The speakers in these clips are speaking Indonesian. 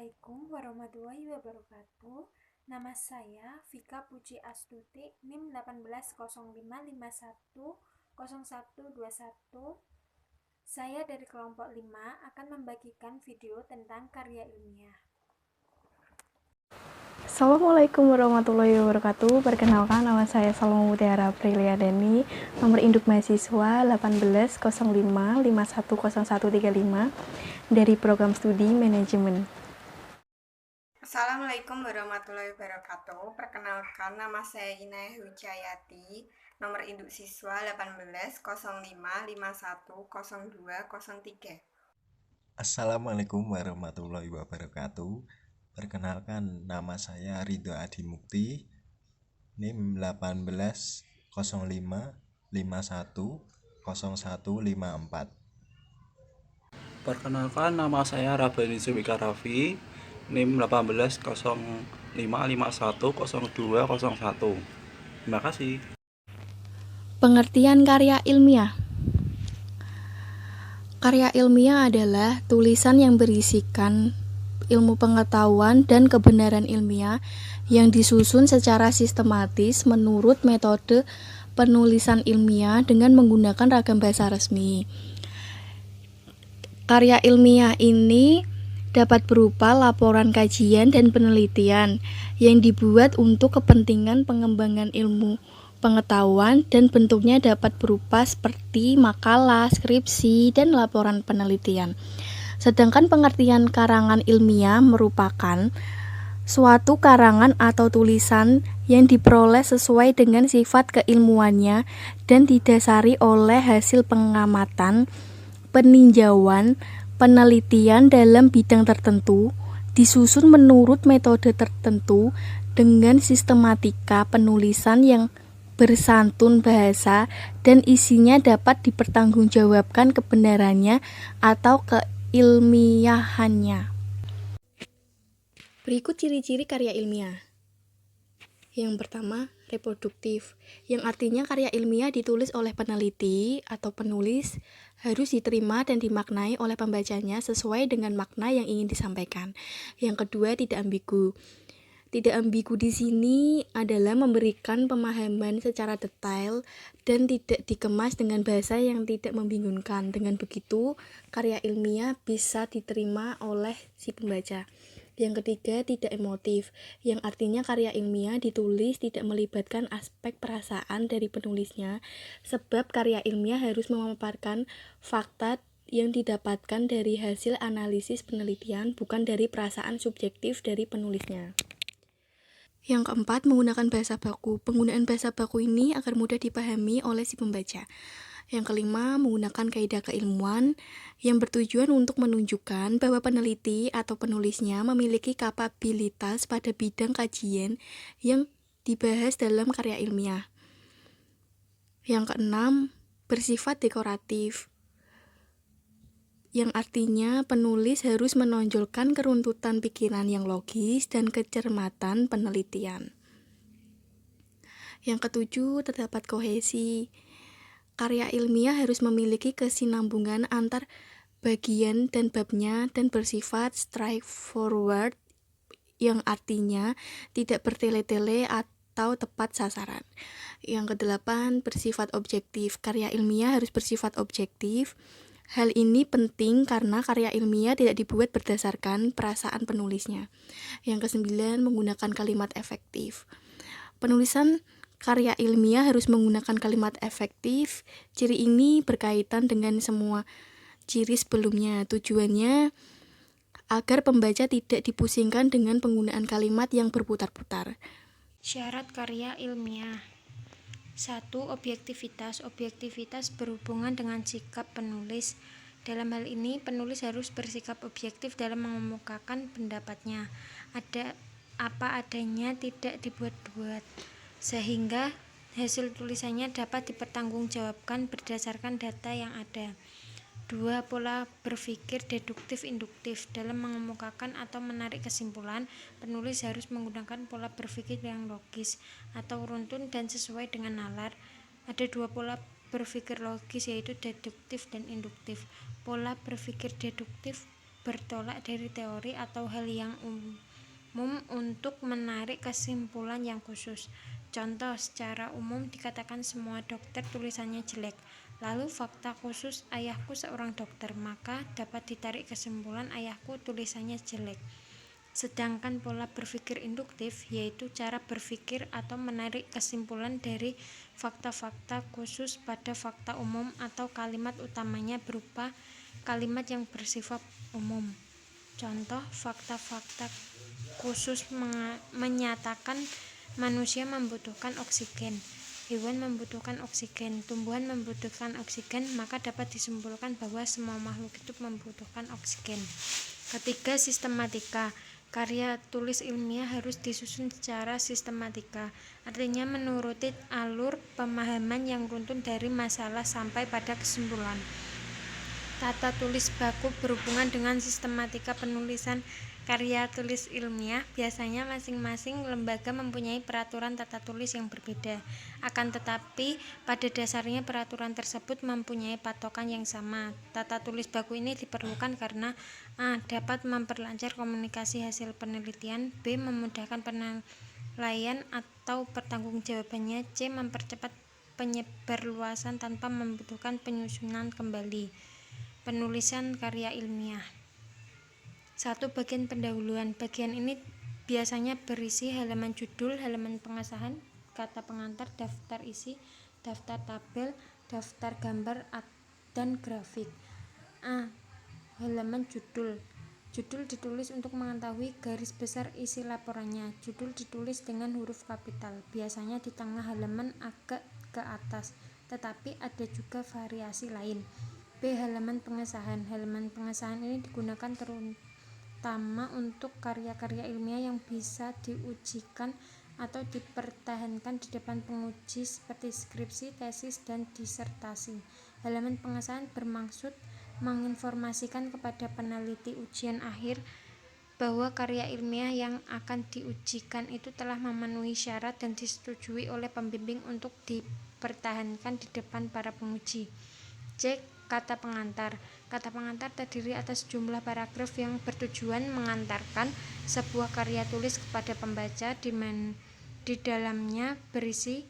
Assalamualaikum warahmatullahi wabarakatuh. Nama saya Vika Puji Astuti, NIM 1805510121. Saya dari kelompok 5 akan membagikan video tentang karya ilmiah. Assalamualaikum warahmatullahi wabarakatuh. Perkenalkan, nama saya Salma Mutiara Priliadani, nomor induk mahasiswa 1805510135 dari program studi manajemen. Assalamualaikum warahmatullahi wabarakatuh. Perkenalkan, nama saya Inayah Wijayati, nomor induk siswa 1805510203. Assalamualaikum warahmatullahi wabarakatuh. Perkenalkan, nama saya Ridho Adi Mukti, NIM 1805510154. Perkenalkan, nama saya Rabani Zubika Raffi, NIM 1805510201. Terima kasih. Pengertian karya ilmiah. Karya ilmiah adalah tulisan yang berisikan ilmu pengetahuan dan kebenaran ilmiah yang disusun secara sistematis menurut metode penulisan ilmiah dengan menggunakan ragam bahasa resmi. Karya ilmiah ini dapat berupa laporan kajian dan penelitian yang dibuat untuk kepentingan pengembangan ilmu pengetahuan, dan bentuknya dapat berupa seperti makalah, skripsi, dan laporan penelitian. Sedangkan pengertian karangan ilmiah merupakan suatu karangan atau tulisan yang diperoleh sesuai dengan sifat keilmuannya dan didasari oleh hasil pengamatan, peninjauan, penelitian dalam bidang tertentu, disusun menurut metode tertentu dengan sistematika penulisan yang bersantun bahasa, dan isinya dapat dipertanggungjawabkan kebenarannya atau keilmiahannya. Berikut ciri-ciri karya ilmiah. Yang pertama, reproduktif, yang artinya karya ilmiah ditulis oleh peneliti atau penulis harus diterima dan dimaknai oleh pembacanya sesuai dengan makna yang ingin disampaikan. Yang kedua, tidak ambigu. Tidak ambigu di sini adalah memberikan pemahaman secara detail dan tidak dikemas dengan bahasa yang tidak membingungkan. Dengan begitu, karya ilmiah bisa diterima oleh si pembaca. Yang ketiga, tidak emotif, yang artinya karya ilmiah ditulis tidak melibatkan aspek perasaan dari penulisnya, sebab karya ilmiah harus memaparkan fakta yang didapatkan dari hasil analisis penelitian, bukan dari perasaan subjektif dari penulisnya. Yang keempat, menggunakan bahasa baku. Penggunaan bahasa baku ini agar mudah dipahami oleh si pembaca. Yang kelima, menggunakan kaidah keilmuan yang bertujuan untuk menunjukkan bahwa peneliti atau penulisnya memiliki kapabilitas pada bidang kajian yang dibahas dalam karya ilmiah. Yang keenam, bersifat dekoratif, yang artinya penulis harus menonjolkan keruntutan pikiran yang logis dan kecermatan penelitian. Yang ketujuh, terdapat kohesi. Karya ilmiah harus memiliki kesinambungan antar bagian dan babnya dan bersifat straightforward, yang artinya tidak bertele-tele atau tepat sasaran. Yang kedelapan, bersifat objektif. Karya ilmiah harus bersifat objektif. Hal ini penting karena karya ilmiah tidak dibuat berdasarkan perasaan penulisnya. Yang kesembilan, menggunakan kalimat efektif. Penulisan karya ilmiah harus menggunakan kalimat efektif. Ciri ini berkaitan dengan semua ciri sebelumnya. Tujuannya agar pembaca tidak dipusingkan dengan penggunaan kalimat yang berputar-putar. Syarat karya ilmiah. 1. Objektivitas. Objektivitas berhubungan dengan sikap penulis. Dalam hal ini, penulis harus bersikap objektif dalam mengemukakan pendapatnya. Ada apa adanya, tidak dibuat-buat, sehingga hasil tulisannya dapat dipertanggungjawabkan berdasarkan data yang ada. 2. Pola berpikir deduktif-induktif. Dalam mengemukakan atau menarik kesimpulan, penulis harus menggunakan pola berpikir yang logis atau runtun dan sesuai dengan nalar. Ada dua pola berpikir logis, yaitu deduktif dan induktif. Pola berpikir deduktif bertolak dari teori atau hal yang umum untuk menarik kesimpulan yang khusus. Contoh, secara umum dikatakan semua dokter tulisannya jelek. Lalu fakta khusus, ayahku seorang dokter, maka dapat ditarik kesimpulan ayahku tulisannya jelek. Sedangkan pola berpikir induktif yaitu cara berpikir atau menarik kesimpulan dari fakta-fakta khusus pada fakta umum atau kalimat utamanya berupa kalimat yang bersifat umum. Contoh, fakta-fakta khusus menyatakan manusia membutuhkan oksigen, hewan membutuhkan oksigen, tumbuhan membutuhkan oksigen, maka dapat disimpulkan bahwa semua makhluk hidup membutuhkan oksigen. Ketiga, sistematika. Karya tulis ilmiah harus disusun secara sistematika, artinya menuruti alur pemahaman yang runtun dari masalah sampai pada kesimpulan. Tata tulis baku berhubungan dengan sistematika penulisan karya tulis ilmiah. Biasanya masing-masing lembaga mempunyai peraturan tata tulis yang berbeda. Akan tetapi, pada dasarnya peraturan tersebut mempunyai patokan yang sama. Tata tulis baku ini diperlukan karena A. Dapat memperlancar komunikasi hasil penelitian, B. Memudahkan penilaian atau pertanggungjawabannya, C. Mempercepat penyebarluasan tanpa membutuhkan penyusunan kembali. Penulisan karya ilmiah. 1. Bagian pendahuluan. Bagian ini biasanya berisi halaman judul, halaman pengesahan, kata pengantar, daftar isi, daftar tabel, daftar gambar, dan grafik. A. Halaman judul. Judul ditulis untuk mengetahui garis besar isi laporannya. Judul ditulis dengan huruf kapital, biasanya di tengah halaman agak ke atas, tetapi ada juga variasi lain. B. Halaman pengesahan. Halaman pengesahan ini digunakan terutama untuk karya-karya ilmiah yang bisa diujikan atau dipertahankan di depan penguji seperti skripsi, tesis, dan disertasi. Halaman pengesahan bermaksud menginformasikan kepada peneliti ujian akhir bahwa karya ilmiah yang akan diujikan itu telah memenuhi syarat dan disetujui oleh pembimbing untuk dipertahankan di depan para penguji. C. Kata pengantar. Kata pengantar terdiri atas jumlah paragraf yang bertujuan mengantarkan sebuah karya tulis kepada pembaca, di dalamnya berisi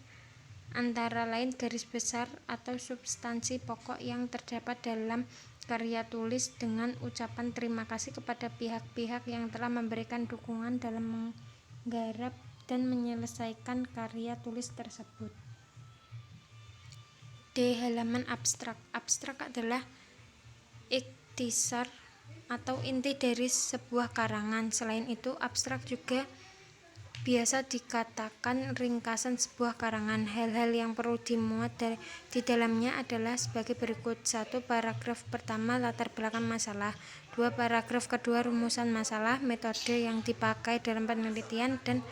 antara lain garis besar atau substansi pokok yang terdapat dalam karya tulis dengan ucapan terima kasih kepada pihak-pihak yang telah memberikan dukungan dalam menggarap dan menyelesaikan karya tulis tersebut. D. Halaman abstrak. Abstrak adalah ikhtisar atau inti dari sebuah karangan. Selain itu, abstrak juga biasa dikatakan ringkasan sebuah karangan. Hal-hal yang perlu dimuat di dalamnya adalah sebagai berikut. 1. Paragraf pertama, latar belakang masalah. 2. Paragraf kedua, rumusan masalah, metode yang dipakai dalam penelitian, dan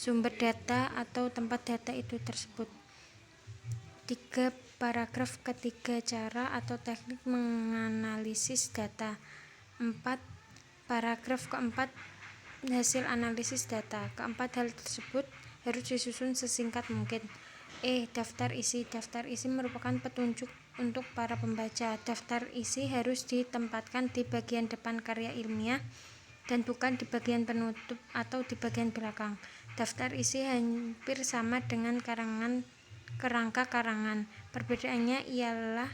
sumber data atau tempat data itu tersebut. 3. Paragraf ketiga, cara atau teknik menganalisis data. 4. Paragraf keempat, hasil analisis data. Keempat hal tersebut harus disusun sesingkat mungkin. Daftar isi. Daftar isi merupakan petunjuk untuk para pembaca. Daftar isi harus ditempatkan di bagian depan karya ilmiah dan bukan di bagian penutup atau di bagian belakang. Daftar isi hampir sama dengan kerangka karangan. Perbedaannya ialah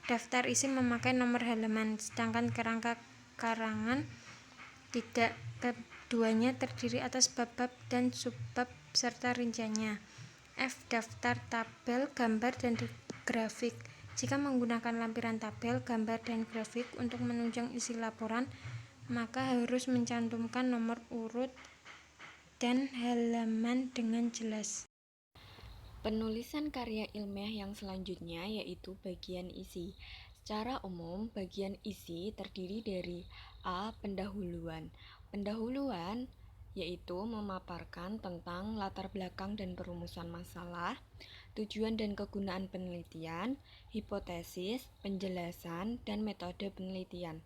daftar isi memakai nomor halaman, sedangkan kerangka karangan tidak. Keduanya terdiri atas bab-bab dan subbab serta rinciannya. F. Daftar tabel, gambar, dan grafik. Jika menggunakan lampiran tabel, gambar, dan grafik untuk menunjang isi laporan, maka harus mencantumkan nomor urut dan halaman dengan jelas. Penulisan karya ilmiah yang selanjutnya yaitu bagian isi. Secara umum, bagian isi terdiri dari A. Pendahuluan. Pendahuluan yaitu memaparkan tentang latar belakang dan perumusan masalah, tujuan dan kegunaan penelitian, hipotesis, penjelasan, dan metode penelitian.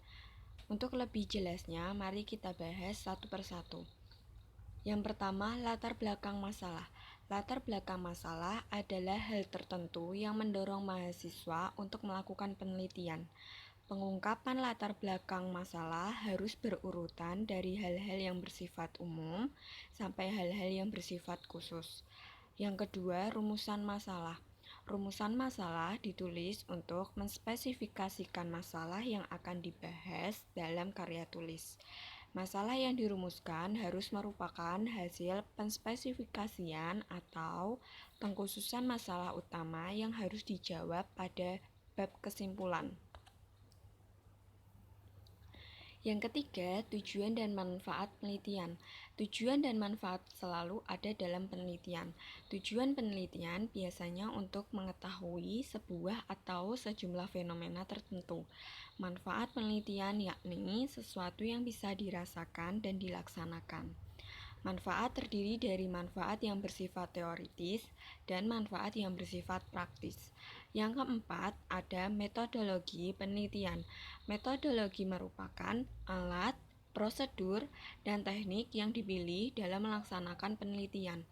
Untuk lebih jelasnya, mari kita bahas satu persatu. Yang pertama, latar belakang masalah. Latar belakang masalah adalah hal tertentu yang mendorong mahasiswa untuk melakukan penelitian. Pengungkapan latar belakang masalah harus berurutan dari hal-hal yang bersifat umum sampai hal-hal yang bersifat khusus. Yang kedua, rumusan masalah. Rumusan masalah ditulis untuk menspesifikasikan masalah yang akan dibahas dalam karya tulis. Masalah yang dirumuskan harus merupakan hasil penspesifikasian atau pengkhususan masalah utama yang harus dijawab pada bab kesimpulan. Yang ketiga, tujuan dan manfaat penelitian. Tujuan dan manfaat selalu ada dalam penelitian. Tujuan penelitian biasanya untuk mengetahui sebuah atau sejumlah fenomena tertentu. Manfaat penelitian yakni sesuatu yang bisa dirasakan dan dilaksanakan. Manfaat terdiri dari manfaat yang bersifat teoritis dan manfaat yang bersifat praktis. Yang keempat, ada metodologi penelitian. Metodologi merupakan alat, prosedur, dan teknik yang dipilih dalam melaksanakan penelitian.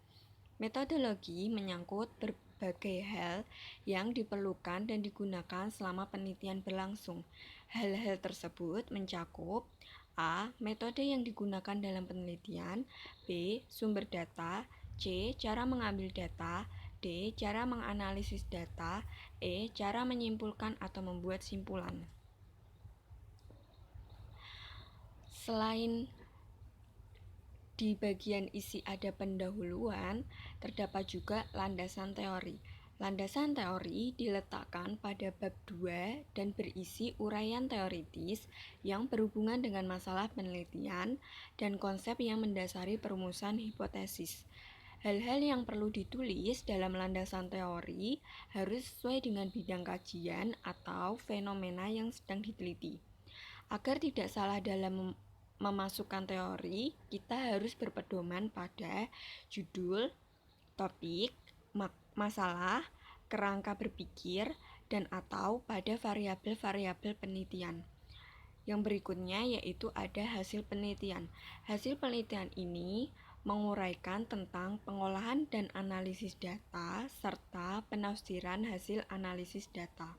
Metodologi menyangkut berbagai hal yang diperlukan dan digunakan selama penelitian berlangsung. Hal-hal tersebut mencakup A. Metode yang digunakan dalam penelitian, B. Sumber data, C. Cara mengambil data, D. Cara menganalisis data, E. Cara menyimpulkan atau membuat simpulan. Selain di bagian isi ada pendahuluan, terdapat juga landasan teori. Landasan teori diletakkan pada bab 2 dan berisi uraian teoritis yang berhubungan dengan masalah penelitian dan konsep yang mendasari perumusan hipotesis. Hal-hal yang perlu ditulis dalam landasan teori harus sesuai dengan bidang kajian atau fenomena yang sedang diteliti. Agar tidak salah dalam memasukkan teori, kita harus berpedoman pada judul, topik, masalah, kerangka berpikir, dan atau pada variabel-variabel penelitian. Yang berikutnya yaitu ada hasil penelitian. Hasil penelitian ini menguraikan tentang pengolahan dan analisis data serta penafsiran hasil analisis data.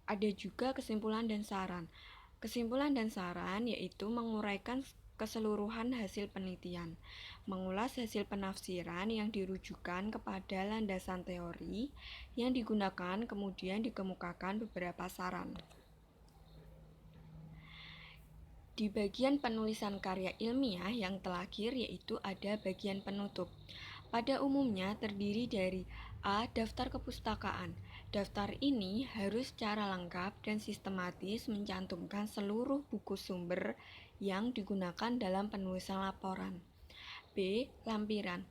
Ada juga kesimpulan dan saran. Kesimpulan dan saran yaitu menguraikan keseluruhan hasil penelitian, mengulas hasil penafsiran yang dirujukan kepada landasan teori yang digunakan, kemudian dikemukakan beberapa saran. Di bagian penulisan karya ilmiah yang terakhir yaitu ada bagian penutup. Pada umumnya terdiri dari A. Daftar kepustakaan. Daftar ini harus secara lengkap dan sistematis mencantumkan seluruh buku sumber yang digunakan dalam penulisan laporan. B. Lampiran.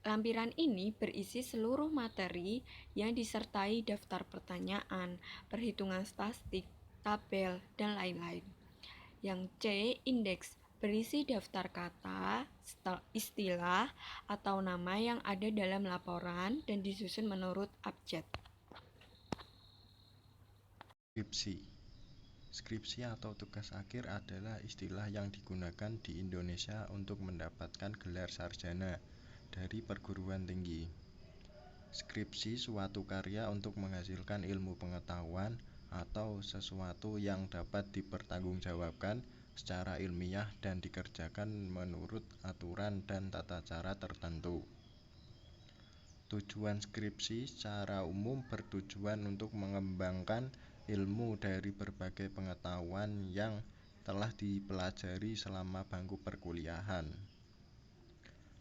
Lampiran ini berisi seluruh materi yang disertai daftar pertanyaan, perhitungan statistik, tabel, dan lain-lain. Yang C. Indeks. Berisi daftar kata, istilah, atau nama yang ada dalam laporan dan disusun menurut abjad. Skripsi. Skripsi atau tugas akhir adalah istilah yang digunakan di Indonesia untuk mendapatkan gelar sarjana dari perguruan tinggi. Skripsi suatu karya untuk menghasilkan ilmu pengetahuan atau sesuatu yang dapat dipertanggungjawabkan secara ilmiah dan dikerjakan menurut aturan dan tata cara tertentu. Tujuan skripsi secara umum bertujuan untuk mengembangkan ilmu dari berbagai pengetahuan yang telah dipelajari selama bangku perkuliahan.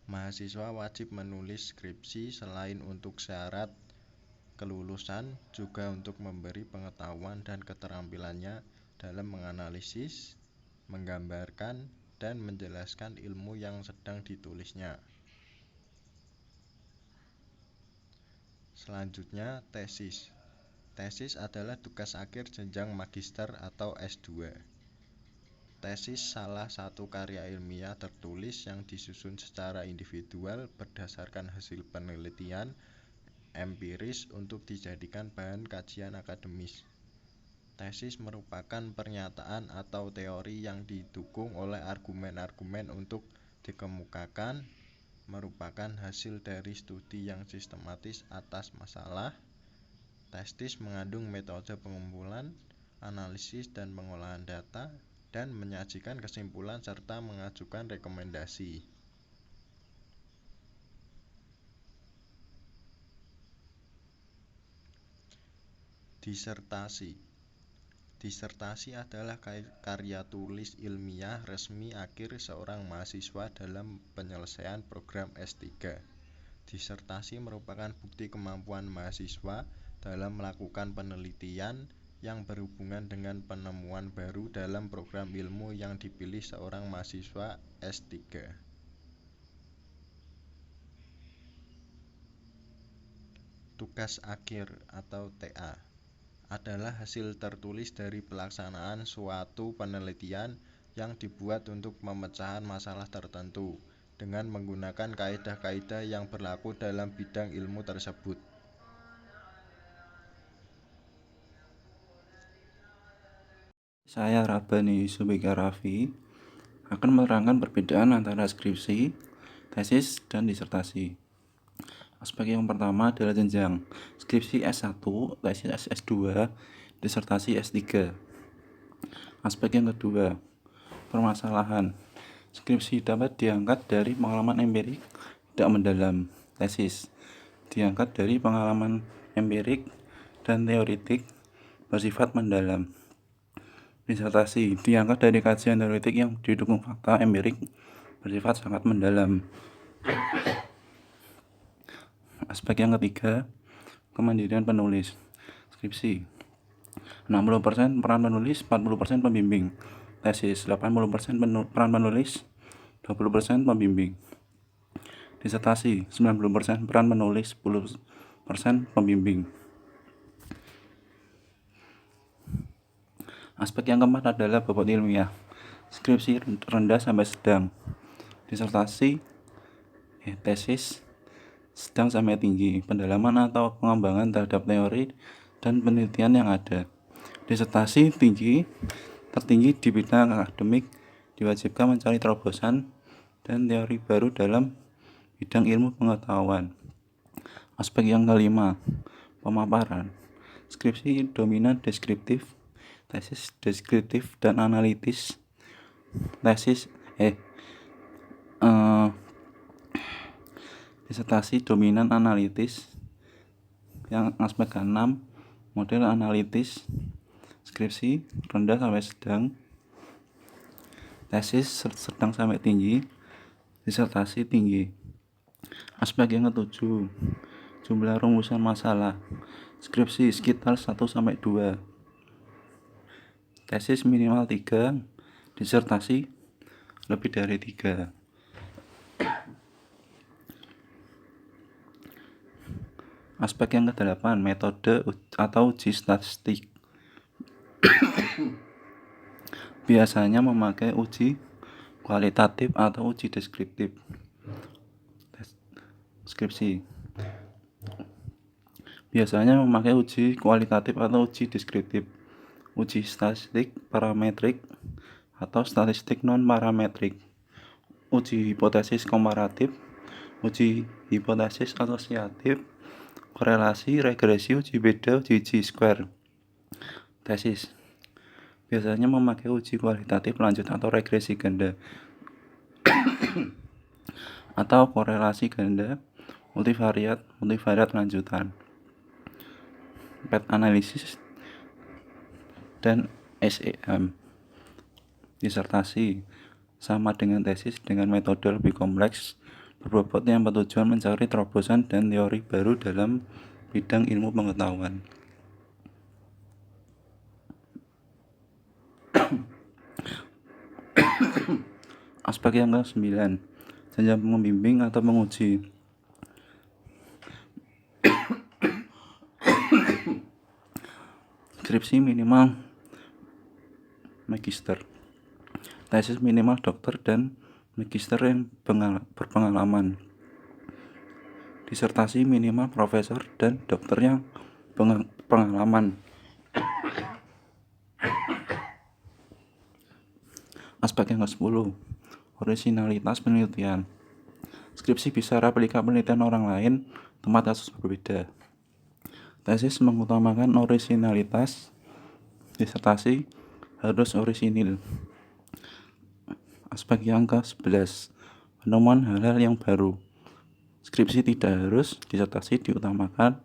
Mahasiswa wajib menulis skripsi selain untuk syarat kelulusan, juga untuk memberi pengetahuan dan keterampilannya dalam menganalisis, menggambarkan, dan menjelaskan ilmu yang sedang ditulisnya. Selanjutnya, tesis. Tesis adalah tugas akhir jenjang magister atau S2. Tesis salah satu karya ilmiah tertulis yang disusun secara individual berdasarkan hasil penelitian empiris untuk dijadikan bahan kajian akademis. Tesis merupakan pernyataan atau teori yang didukung oleh argumen-argumen untuk dikemukakan, merupakan hasil dari studi yang sistematis atas masalah. Tesis mengandung metode pengumpulan, analisis dan pengolahan data, dan menyajikan kesimpulan serta mengajukan rekomendasi. Disertasi. Disertasi adalah karya tulis ilmiah resmi akhir seorang mahasiswa dalam penyelesaian program S3. Disertasi merupakan bukti kemampuan mahasiswa dalam melakukan penelitian yang berhubungan dengan penemuan baru dalam program ilmu yang dipilih seorang mahasiswa S3. Tugas akhir atau TA adalah hasil tertulis dari pelaksanaan suatu penelitian yang dibuat untuk pemecahan masalah tertentu dengan menggunakan kaidah-kaidah yang berlaku dalam bidang ilmu tersebut. Saya Rabani Subika Raffi akan menerangkan perbedaan antara skripsi, tesis, dan disertasi. Aspek yang pertama adalah jenjang. Skripsi S1, tesis S2, disertasi S3. Aspek yang kedua, permasalahan. Skripsi dapat diangkat dari pengalaman empirik tidak mendalam. Tesis diangkat dari pengalaman empirik dan teoritik bersifat mendalam. Disertasi diangkat dari kajian teoritik yang didukung fakta empirik bersifat sangat mendalam. Aspek yang ketiga, kemandirian penulis. Skripsi 60% peran penulis, 40% pembimbing. Tesis 80% peran penulis, 20% pembimbing. Disertasi 90% peran penulis, 10% pembimbing. Aspek yang keempat adalah bobot ilmiah. Skripsi rendah sampai sedang. Disertasi tesis sedang sampai tinggi, pendalaman atau pengembangan terhadap teori dan penelitian yang ada. Disertasi tertinggi di bidang akademik, diwajibkan mencari terobosan dan teori baru dalam bidang ilmu pengetahuan. Aspek yang kelima, pemaparan. Skripsi dominan deskriptif, tesis deskriptif dan analitis. Disertasi dominan analitis. Yang aspek ke-6, model analitis. Skripsi rendah sampai sedang, tesis sedang sampai tinggi, disertasi tinggi. Aspek yang ke-7, jumlah rumusan masalah. Skripsi sekitar 1-2, tesis minimal 3, disertasi lebih dari 3. Aspek yang ke-8, metode atau uji statistik. Biasanya memakai uji kualitatif atau uji deskriptif. Skripsi biasanya memakai uji kualitatif atau uji deskriptif, uji statistik parametrik atau statistik non-parametrik, uji hipotesis komparatif, uji hipotesis asosiatif, korelasi, regresi, uji beda, uji square. Tesis biasanya memakai uji kualitatif lanjut atau regresi ganda atau korelasi ganda, multivariat lanjutan, PET analisis, dan SEM. Disertasi sama dengan tesis dengan metode lebih kompleks, berbobot yang bertujuan mencari terobosan dan teori baru dalam bidang ilmu pengetahuan. Aspek yang ke-9, jenjang pembimbing atau penguji. Skripsi minimal magister, tesis minimal dokter dan magister yang berpengalaman. Disertasi minimal profesor dan dokter yang pengalaman. Aspek yang ke-10, orisinalitas penelitian. Skripsi bisa replika penelitian orang lain, tempat kasus berbeda. Tesis mengutamakan orisinalitas, Disertasi harus orisinil. Aspek yang ke-11, penemuan hal-hal yang baru. Skripsi tidak harus, disertasi diutamakan,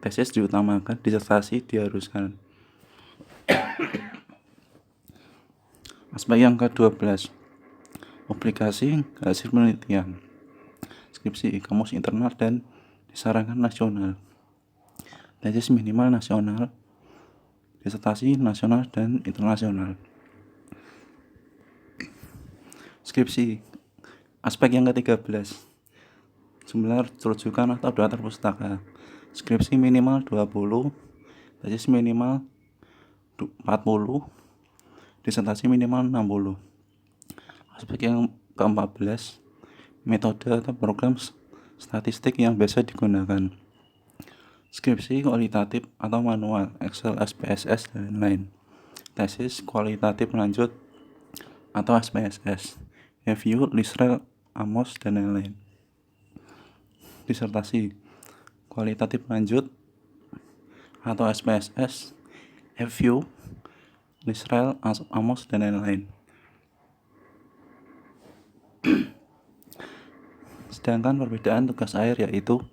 tesis diutamakan, disertasi diharuskan. Aspek yang ke-12, publikasi hasil penelitian. Skripsi kamus internal dan disarankan nasional. Tesis minimal nasional, disertasi nasional dan internasional. Skripsi aspek yang ke-13, jumlah rujukan atau daftar pustaka. Skripsi minimal 20, tesis minimal 40, disertasi minimal 60. Aspek yang ke-14, metode atau program statistik yang biasa digunakan. Skripsi kualitatif atau manual, Excel, SPSS, dan lain-lain. Tesis kualitatif lanjut atau SPSS, review, Lisrel, Amos, dan lain-lain. Disertasi kualitatif lanjut atau SPSS, review, Lisrel, Amos, dan lain-lain. Sedangkan perbedaan tugas akhir yaitu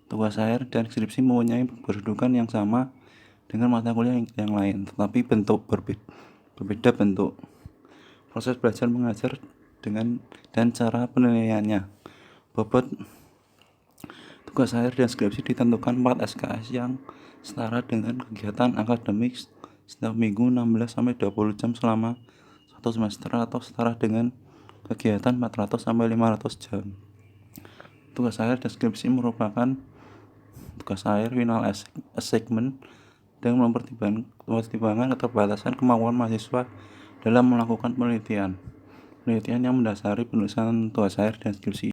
tugas akhir dan skripsi mempunyai kedudukan yang sama dengan mata kuliah yang lain, tetapi berbeda bentuk. Proses belajar mengajar dan cara penilaiannya. Bobot tugas akhir dan skripsi ditentukan 4 SKS yang setara dengan kegiatan akademik setiap minggu 16-20 jam selama 1 semester atau setara dengan kegiatan 400-500 jam. Tugas akhir dan skripsi merupakan tugas akhir final assignment dan mempertimbangkan keterbatasan kemampuan mahasiswa dalam melakukan penelitian yang mendasari penulisan tugas akhir dan skripsi.